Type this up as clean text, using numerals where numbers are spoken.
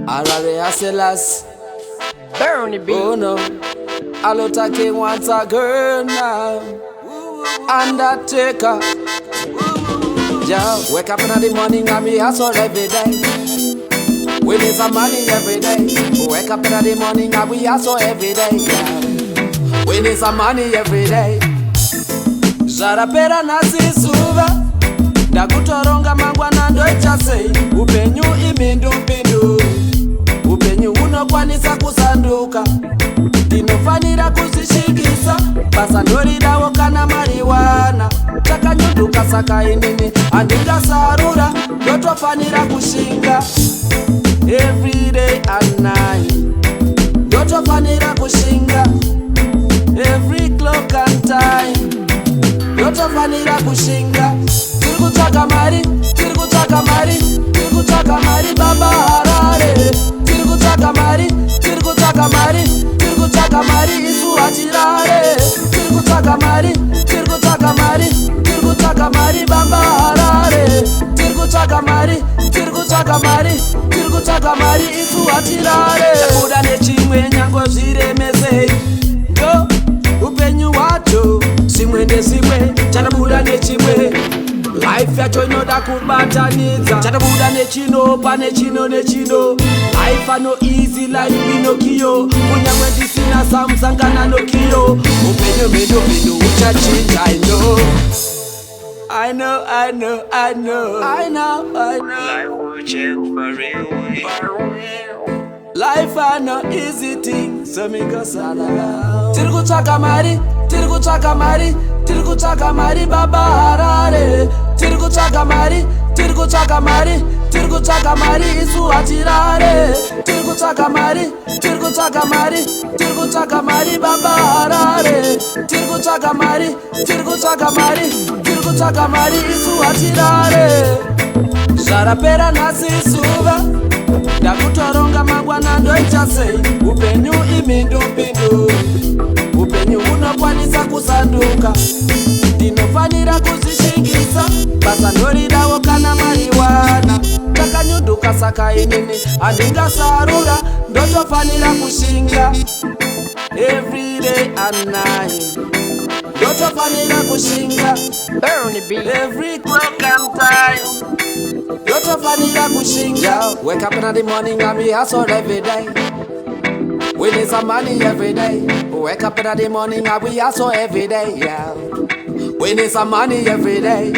Already Hustlers. Burn the beat. Oh no, Luttah King wants a girl now. Undertaker. Yeah, wake up in the morning and me hustle every day. We need some money every day. Wake up in the morning and we hustle every day. Yeah. We need some money every day. Zarapera nasi suva ndakutoronga mangwana ndoichasei upenyu imindupindu upenyu unokwanisa kusanduka tinofanira kuzvishingisa basa ndoridawo kana mariwana takanyuduka saka inini handingasarura ndotofanira kushinga everyday and night ndotofanira kushinga every clock and time ndotofanira kushinga tirikutsvaga mari tirikutsvaga mari tirikutsvaga mari baba harare tirikutsvaga mari tirikutsvaga mari tirikutsvaga mari isu hatirare tirikutsvaga mari tirikutsvaga mari tirikutsvaga mari baba harare tirikutsvaga mari tirikutsvaga mari tirikutsvaga mari isu hatirare kuda nechimwe nyango zviremesei ndo upenyu hwacho zimwe nezimwe chanobuda nechimwe life yacho inoda kubatanidza chanobuda nechino pane chino nechino life ano easy life inokiyo kunyangwe ndisina samusangana nokiyo upenyu medu uchachinja I know Life will change for real. life ano easy thing so me go sada tirikutsvaga mari tirikutsvaga mari tirikutsvaga mari baba harare tirikutsvaga mari tirikutsvaga mari tirikutsvaga mari isu hatirare tirikutsvaga mari tirikutsvaga mari tirikutsvaga mari baba harare tirikutsvaga mari tirikutsvaga mari tirikutsvaga mari isu hatirare zvarapera nhasi suva ndakutoronga mangwana ndoichasei upenyu imindupindu upenyu unokwanisa kusanduka ndinofanira kuzvishingisa basa ndoridawo kana mariwana takanyuduka saka inini handingasarura ndotofanira kushinga everyday and night ndotofanira kushinga Burn the beat. every clock and time ndotofanira kushinga wake up in the morning and we hustle every day. We need some money every day. Wake up in the morning and we hustle every day, yeah. We need some money every day.